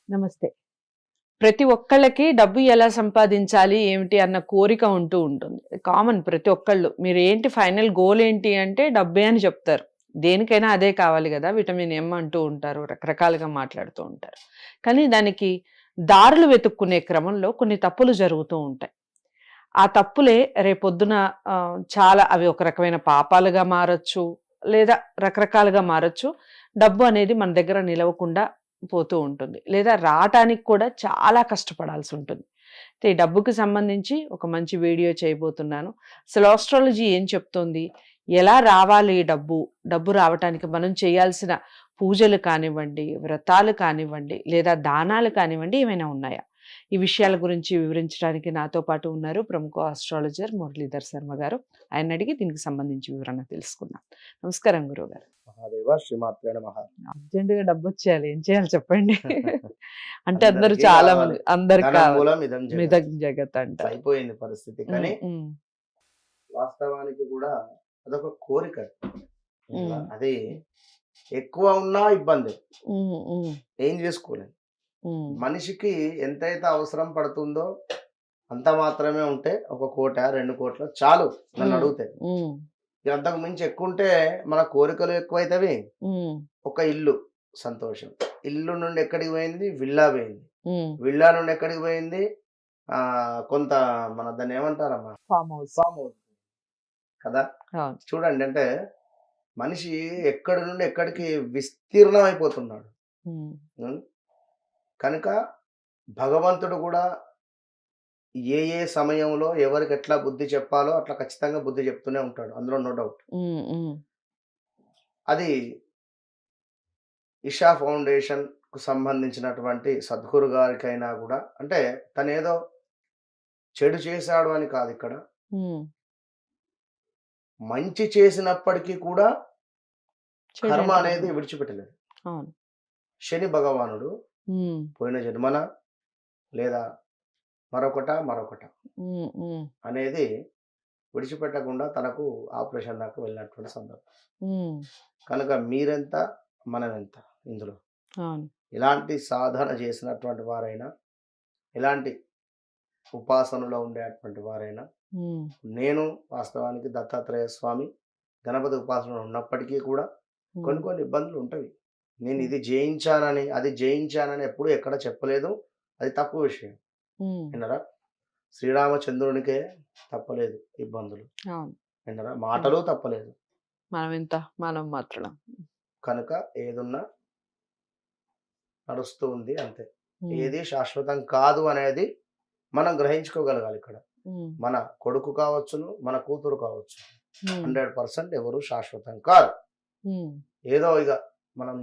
నమస్తే. ప్రతి ఒక్కళ్ళకి డబ్బు ఎలా సంపాదించాలి, ఏమిటి అన్న కోరిక ఉంటూ ఉంటుంది. కామన్ ప్రతి ఒక్కళ్ళు. మీరేంటి ఫైనల్ గోల్ ఏంటి అంటే డబ్బే అని చెప్తారు. దేనికైనా అదే కావాలి గదా! విటమిన్ ఎమ్ అంటూ ఉంటారు. రకరకాలుగా మాట్లాడుతూ ఉంటారు. కానీ దానికి దారులు వెతుక్కునే క్రమంలో కొన్ని తప్పులు జరుగుతూ ఉంటాయి. ఆ తప్పులే రేపొద్దున చాలా అవి ఒక రకమైన పాపాలుగా మారొచ్చు. లేదా రకరకాలుగా మారొచ్చు. డబ్బు అనేది మన దగ్గర నిలవకుండా పోతూ ఉంటుంది. లేదా రాటానికి కూడా చాలా కష్టపడాల్సి ఉంటుంది. అయితే ఈ డబ్బుకి సంబంధించి ఒక మంచి వీడియో చేయబోతున్నాను. అసలు ఆస్ట్రాలజీ ఏం చెప్తోంది? ఎలా రావాలి ఈ డబ్బు? డబ్బు రావటానికి మనం చేయాల్సిన పూజలు కానివ్వండి, వ్రతాలు కానివ్వండి, లేదా దానాలు కానివ్వండి ఏమైనా ఉన్నాయా? ఈ విషయాల గురించి వివరించడానికి నాతో పాటు ఉన్నారు ప్రముఖ ఆస్ట్రాలజర్ మురళీధర్ శర్మ గారు. ఆయన అడిగి దీనికి సంబంధించి వివరణ తెలుసుకుందాం. నమస్కారం గురువుగారు. మహాదేవ శ్రీమాత్రే నమః. అర్జెంటుగా డబ్బు వచ్చేయాలి. ఏం చేయాలి చెప్పండి? అంటే అందరూ అందరికీ చాలా కావాలి. మంది అందరికి ధనం కావాలి. మూలం ఇదం జగత్. మిదగ్ జగత్ అంటారు. అయిపోయింది పరిస్థితి. కానీ వాస్తవానికి కూడా అదొక కోరిక. అది ఎక్కువ ఉన్నా ఇబ్బంది. ఏం చేసుకోలేదు. మనిషికి ఎంతైతే అవసరం పడుతుందో అంత మాత్రమే ఉంటే 1 కోట 2 కోట్లు చాలు నన్ను అడిగితే. అంతకు మించి ఎక్కువ ఉంటే మన కోరికలు ఎక్కువైతవి. ఒక ఇల్లు సంతోషం. ఇల్లు నుండి ఎక్కడికి పోయింది? విల్లా పోయింది. విల్లా నుండి ఎక్కడికి పోయింది? కొంత మన దాన్ని ఏమంటారమ్మా? Farm house. ఫామ్ హౌస్ కదా. చూడండి, అంటే మనిషి ఎక్కడి నుండి ఎక్కడికి విస్తీర్ణం అయిపోతున్నాడు. కనుక భగవంతుడు కూడా ఏ ఏ సమయంలో ఎవరికి ఎట్లా బుద్ధి చెప్పాలో అట్లా ఖచ్చితంగా బుద్ధి చెప్తూనే ఉంటాడు. అందులో నో డౌట్. అది ఇషా ఫౌండేషన్ కు సంబంధించినటువంటి సద్గురు గారికైనా కూడా, అంటే తనేదో చెడు చేశాడు అని కాదు ఇక్కడ, మంచి చేసినప్పటికీ కూడా కర్మ అనేది విడిచిపెట్టలేదు. శని భగవానుడు పోయిన జన్మన లేదా మరొకట అనేది విడిచిపెట్టకుండా తనకు ఆపరేషన్ దాకా వెళ్ళినటువంటి సందర్భం. కనుక మీరెంత మనమెంత ఇందులో. ఇలాంటి సాధన చేసినటువంటి వారైనా, ఇలాంటి ఉపాసనలో ఉండేటువంటి వారైనా, నేను వాస్తవానికి దత్తాత్రేయ స్వామి గణపతి ఉపాసనలో ఉన్నప్పటికీ కూడా కొన్ని ఇబ్బందులు ఉంటాయి. నేను ఇది జయించానని అది జయించానని ఎప్పుడు ఎక్కడ చెప్పలేదు. అది తప్పు విషయం. విన్నరా? శ్రీరామచంద్రునికే తప్పలేదు ఇబ్బందులు. విన్నరా? మాటలు తప్పలేదు. మనం మాత్రం కనుక ఏదున్నా నడుస్తూ ఉంది అంతే. ఏది శాశ్వతం కాదు అనేది మనం గ్రహించుకోగలగాలి. ఇక్కడ మన కొడుకు కావచ్చును, మన కూతురు కావచ్చు, 100% ఎవరు శాశ్వతం కాదు. ఏదో ఇక మనం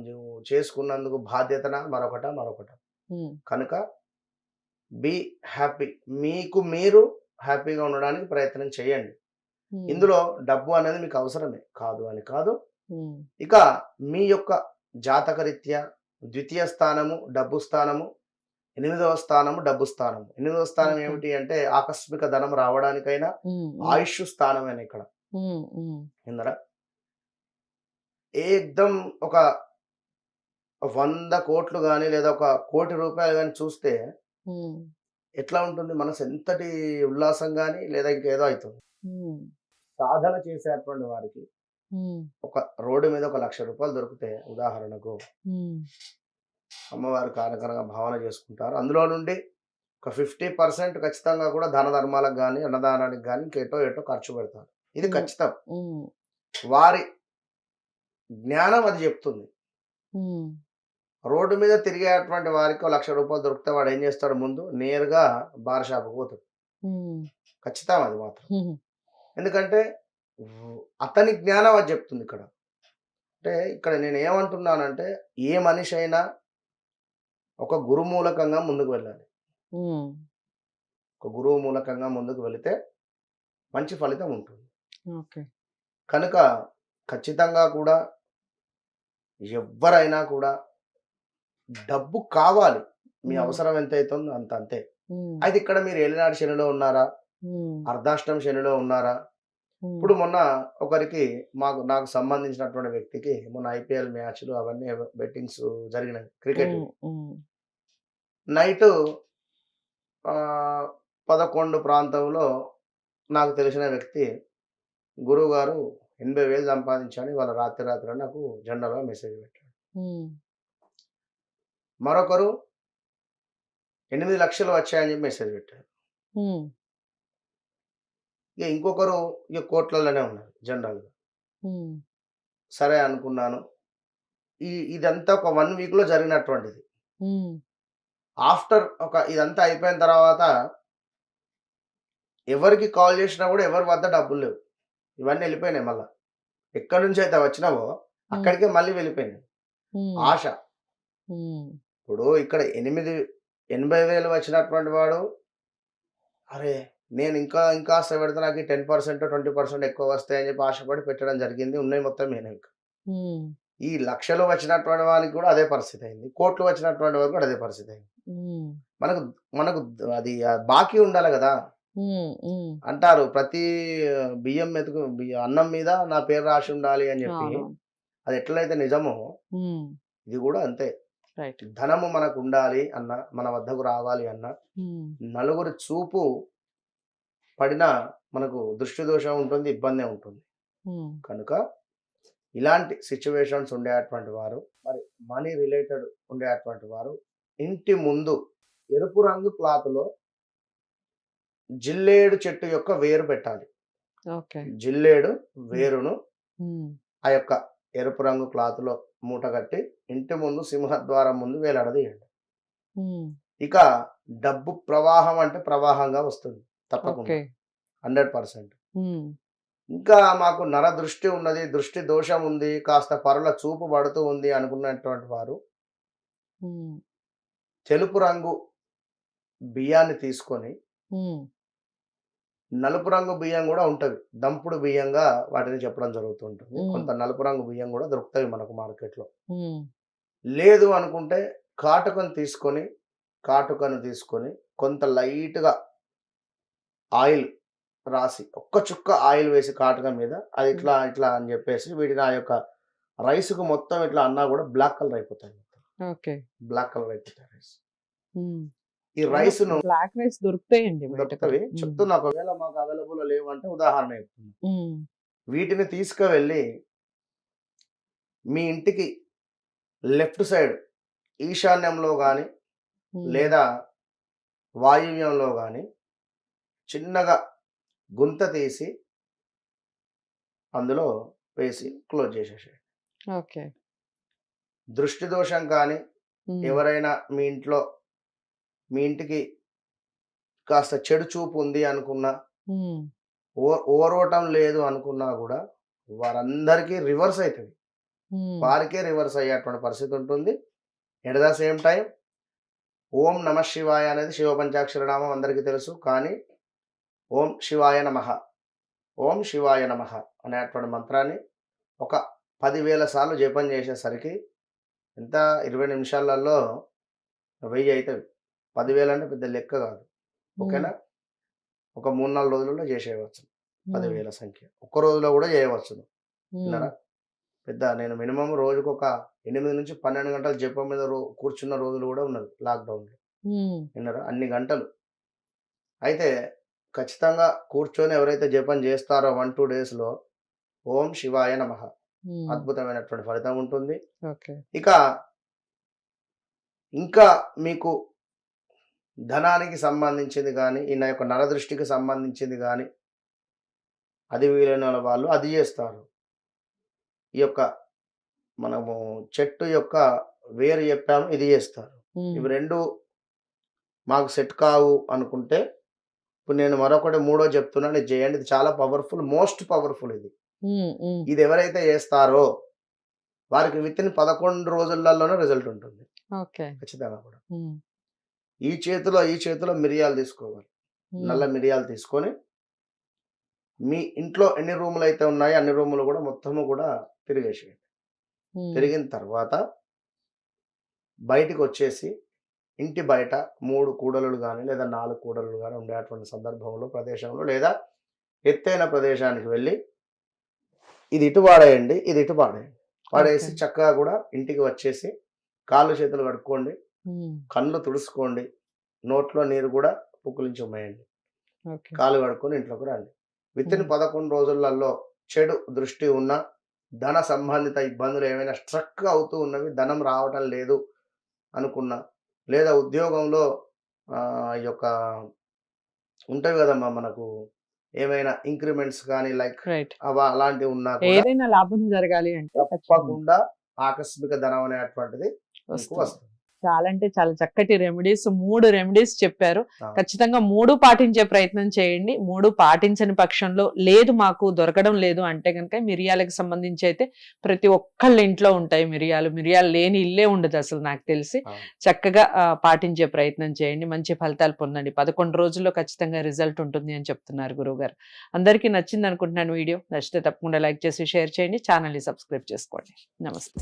చేసుకున్నందుకు బాధ్యతన మరొకట. కనుక బీ హ్యాపీ. మీకు మీరు హ్యాపీగా ఉండడానికి ప్రయత్నం చేయండి. ఇందులో డబ్బు అనేది మీకు అవసరమే, కాదు అని కాదు. ఇక మీ యొక్క జాతకరీత్యా ద్వితీయ స్థానము డబ్బు స్థానము, 8వ స్థానము డబ్బు స్థానము. 8వ స్థానం ఏమిటి అంటే ఆకస్మిక ధనం రావడానికైనా ఆయుష్ స్థానమేనా ఇక్కడ. ఇందరా ఏకదం ఒక 100 కోట్లు కానీ లేదా 1 కోటి రూపాయలు కానీ చూస్తే ఎట్లా ఉంటుంది? మనసు ఎంతటి ఉల్లాసం కానీ లేదా ఇంకేదో అవుతుంది. సాధన చేసేటువంటి వారికి ఒక రోడ్డు మీద 1 లక్ష రూపాయలు దొరికితే, ఉదాహరణకు అమ్మవారి కారకరంగా భావన చేసుకుంటారు. అందులో నుండి ఒక 50% ఖచ్చితంగా కూడా దాన ధర్మాలకు కానీ అన్నదానానికి కానీ ఇంకేటో ఖర్చు పెడతారు. ఇది ఖచ్చితం. వారి జ్ఞానం అది చెప్తుంది. రోడ్డు మీద తిరిగేటువంటి వారికి 1 లక్ష రూపాయలు దొరికితే వాడు ఏం చేస్తాడు? ముందు నేరుగా బార్ షాప్కి పోతాడు. ఖచ్చితం అది మాత్రం. ఎందుకంటే అతని జ్ఞానం అది చెప్తుంది ఇక్కడ. అంటే ఇక్కడ నేను ఏమంటున్నానంటే, ఏ మనిషి అయినా ఒక గురు మూలకంగా ముందుకు వెళ్ళాలి. ఒక గురువు మూలకంగా ముందుకు వెళితే మంచి ఫలితం ఉంటుంది. కనుక ఖచ్చితంగా కూడా ఎవరైనా కూడా డబ్బు కావాలి. మీ అవసరం ఎంత అవుతుందో అంతే. అయితే ఇక్కడ మీరు ఏలినాడు శనిలో ఉన్నారా, అర్ధాష్టం శనిలో ఉన్నారా? ఇప్పుడు మొన్న ఒకరికి నాకు సంబంధించినటువంటి వ్యక్తికి మొన్న IPL మ్యాచ్లు అవన్నీ బెట్టింగ్స్ జరిగినాయి. క్రికెట్ నైటు 11 ప్రాంతంలో నాకు తెలిసిన వ్యక్తి, గురువుగారు 80,000 సంపాదించాను ఇవాళ రాత్రి నాకు జనరల్‌గా మెసేజ్ పెట్టాడు. హ్మ్. మరొకరు 8,00,000 వచ్చాయని చెప్పి మెసేజ్ పెట్టారు. హ్మ్. ఇక ఇంకొకరు ఇక కోట్లలోనే ఉన్నారు జనరల్‌గా. హ్మ్. సరే అనుకున్నాను. ఇదంతా ఒక 1 వీక్‌లో జరిగినటువంటిది. హ్మ్. ఆఫ్టర్ ఇదంతా అయిపోయిన తర్వాత ఎవరికి కాల్ చేసినా కూడా ఎవరి వద్ద డబ్బులు లేవు. ఇవన్నీ వెళ్ళిపోయినాయి మళ్ళా. ఎక్కడి నుంచి అయితే వచ్చినావో హ్మ్. అక్కడికే మళ్ళీ వెళ్ళిపోయినాయి. హ్మ్. ఆశ. హ్మ్. ఇప్పుడు ఇక్కడ 80,000 వచ్చినటువంటి వాడు, అరే! నేను ఇంకాస్త పెడితే నాకు 10%, 20% ఎక్కువ వస్తాయని చెప్పి ఆశపడి పెట్టడం జరిగింది. ఉన్నాయి మొత్తం నేనింక. హ్మ్. ఈ లక్షలు వచ్చినటువంటి వానికి కూడా అదే పరిస్థితి అయింది. కోట్లు వచ్చినటువంటి వారికి కూడా అదే పరిస్థితి అయింది. హ్మ్. మనకు మనకు అది బాకీ ఉండాలి గదా! హ్మ్. హ్మ్. అంటారు ప్రతి అన్నం మీద నా పేరు రాసి ఉండాలి అని జెప్పి. అవునవును. అది ఎట్లయితే నిజమో హ్మ్. ఇది గూడా అంతే. రైట్. ధనము మనకుండాలి అన్నా, మన వద్దకు రావాలి అన్నా, హ్మ్. నలుగురి చూపు పడినా మనకు దృష్టి దోషం ఉంటుంది, ఇబ్బందే ఉంటుంది. హ్మ్. కనుక ఇలాంటి సిట్యుయేషన్స్ ఉండేటువంటి వారు, మరి మనీ రిలేటెడ్ ఉండేటువంటి వారు ఇంటి ముందు ఎరుపు రంగు క్లాత్‌లో జిల్లేడు చెట్టు యొక్క వేరు పెట్టాలి. ఓకే. జిల్లేడు హ్మ్. వేరును హ్మ్. ఆ యొక్క ఎరుపు రంగు క్లాత్‌లో మూటగట్టి ఇంటి ముందు సింహద్వారం ముందు వేలాడదీయండి. హ్మ్. ఇక డబ్బు ప్రవాహం అంటే ప్రవాహంగా వస్తుంది. తప్పకుండా. ఓకే. 100%. హ్మ్. ఇంకా మాకు నరదృష్టి ఉన్నది, దృష్టి దోషం ఉంది, కాస్త పరుల చూపు పడుతూ ఉంది అనుకున్నటువంటి వారు హ్మ్. తెలుపు రంగు బియ్యాన్ని తీసుకొని, హ్మ్. నలుపు రంగు బియ్యం గూడా ఉంటవి. దంపుడు బియ్యంగా వాటిని చెప్పడం జరుగుతూ ఉంటుంది. హ్మ్. కొంత నలుపు రంగు బియ్యం గూడా దొరుకుతాయి మనకు మార్కెట్‌లో. హ్మ్. లేదు అనుకుంటే కాటుకను తీసుకొని కొంత లైట్‌గా ఆయిల్ రాసి, ఒక్క చుక్క ఆయిల్ వేసి కాటుక మీద అది హ్మ్. ఇట్లా అని జెప్పేసి వీటిని ఆ యొక్క రైస్‌కు మొత్తం ఇట్లా అన్నా గూడా బ్లాక్ కలర్ అయిపోతాయి మొత్తం. ఓకే. బ్లాక్ కలర్ అయిపోతాయి రైస్. హ్మ్. ఈ అవును. రైస్‌ను బ్లాక్ రైస్ దొరుకుతాయండి బయట కూడా. దొరుకుతవి. హ్మ్. చెప్తున్నా ఒకవేళ మాకు అవైలబుల్‌లో లేవంటే ఉదాహరణ చెప్తున్నా. హ్మ్. వీటిని తీసుకువెళ్ళి మీ ఇంటికి లెఫ్ట్ సైడ్ ఈశాన్యంలో గాని, హ్మ్. లేదా వాయువ్యంలో గాని చిన్నగా గుంత తీసి అందులో వేసి క్లోజ్ చేసేసేయండి. ఓకే. దృష్టి దోషం కానీ, హ్మ్. ఎవరైనా మీ ఇంటికి కాస్త చెడు చూపు ఉంది అనుకున్నా, హ్మ్. ఓర్వటం లేదు అనుకున్నా గూడా వారందరికీ రివర్స్ అయితది. హ్మ్. వారికే రివర్స్ అయ్యేటువంటి పరిస్థితి ఉంటుంది. ఎట్ ద సేమ్ టైమ్ ఓం నమః శివాయ అనేది శివ పంచాక్షర నామం అందరికీ తెలుసు. కానీ ఓం శివాయ నమః, ఓం శివాయ నమః అనేటువంటి మంత్రాన్ని ఒక 10,000 సార్లు జపం చేసేసరికి ఎంత 20 నిమిషాలలో 1000 అయితది. 10,000 అంటే పెద్ద లెక్క కాదు. హ్మ్. ఓకేనా? ఒక 3, 4 రోజుల్లో చేసేయవచ్చు. హ్మ్. 10,000 సంఖ్య. ఒక్క రోజులో కూడా చేయవచ్చును. హ్మ్. విన్నారా? నేను మినిమమ్ రోజుకొక 8-12 గంటలు జపం మీద కూర్చున్న రోజులు కూడా ఉన్నది లాక్‌డౌన్‌లో. హ్మ్. విన్నారా? అన్ని గంటలు. అయితే ఖచ్చితంగా కూర్చొని ఎవరైతే జపం చేస్తారో 1, 2 డేస్‌లో ఓం శివాయ నమః హ్మ్. అద్భుతమైనటువంటి ఫలితం ఉంటుంది. ఓకే. ఇక ఇంకా మీకు ధనానికి సంబంధించింది గాని, ఈ నా యొక్క నరదృష్టికి సంబంధించింది గాని, అది వీలైన వాళ్ళు అది జేస్తారు. ఈ యొక్క మనము చెట్టు యొక్క వేరు చెప్పాము. ఇది జేస్తారు. హ్మ్. ఇవి 2 మాకు సెట్ కావు అనుకుంటే, ఇప్పుడు నేను మరొకటి మూడోది చెప్తున్నాను. ఇది చేయండి. ఇది చాలా పవర్‌ఫుల్. మోస్ట్ పవర్‌ఫుల్ ఇది. హ్మ్. హ్మ్. ఇది ఎవరైతే చేస్తారో వారికి వితిన్ 11 రోజులలోనే రిజల్ట్ ఉంటుంది. ఓకే. ఖచ్చితంగా కూడా. హ్మ్. ఈ చేతిలో మిరియాలు తీసుకోవాలి. హ్మ్. నల్ల మిరియాలు తీసుకొని మీ ఇంట్లో ఎన్ని రూములైతే ఉన్నాయో అన్ని రూములు కూడా మొత్తము కూడా తిరిగేసేయండి. హ్మ్. తిరిగిన తర్వాత బయటికొచ్చేసి ఇంటి బయట 3 కూడలులు గాని, లేదా 4 కూడలులు గాని ఉండేటువంటి ప్రదేశంలో లేదా ఎత్తైన ప్రదేశానికి వెళ్లి ఇది ఇటు పాడేయండి, ఇది ఇటు పాడేయండి. ఓకే. పడేసి చక్కగా కూడా ఇంటికి వచ్చేసి కాళ్ళు చేతులు కడుక్కోండి. కళ్ళు తుడుచుకోండి, నోట్లో నీరు కూడా పుక్కులించి ఉమ్మేయండి, ఓకే. కాలు కడుక్కొని ఇంట్లోకి రండి. విత్ ఇన్ 11 రోజులలో చెడు దృష్టి ఉన్న, ధన సంబంధిత ఇబ్బందులు ఏమైనా స్ట్రక్ అవుతూ ఉన్నవి, ధనం రావటం లేదు అనుకున్నా, లేదా ఉద్యోగంలో ఈ యొక్క ఉంటాయి కదమ్మా మనకు ఏమైనా ఇంక్రిమెంట్స్ కానీ లైక్ రైట్. అలాంటివి ఉన్నా కూడా ఏదైనా లాభం జరగాలి అంటే ఖచ్చితంగా తప్పకుండా ఆకస్మిక ధనం అనేటువంటిది మీకు వస్తుంది. వస్తుంది. చాలా అంటే చాలా చక్కటి రెమెడీస్ 3 రెమెడీస్ చెప్పారు. ఆ. ఖచ్చితంగా 3 పాటించే ప్రయత్నం చేయండి. 3 పాటించని పక్షంలో లేదు మాకు దొరకడం లేదు అంటే కనుక మిరియాలకు సంబంధించి అయితే ప్రతి ఒక్కళ్ళ ఇంట్లో ఉంటాయి మిరియాలు. మిరియాలు లేని ఇల్లే ఉండదు అసలు నాకు తెలిసి. ఆ. చక్కగా పాటించే ప్రయత్నం చేయండి. మంచి ఫలితాలు పొందండి. 11 రోజుల్లో ఖచ్చితంగా రిజల్ట్ ఉంటుంది అని చెప్తున్నారు గురువుగారు. అందరికీ నచ్చింది అనుకుంటున్నాను వీడియో. నచ్చితే తప్పకుండా లైక్ చేసి షేర్ చేయండి. ఛానల్ని సబ్స్క్రైబ్ చేసుకోండి. నమస్తే.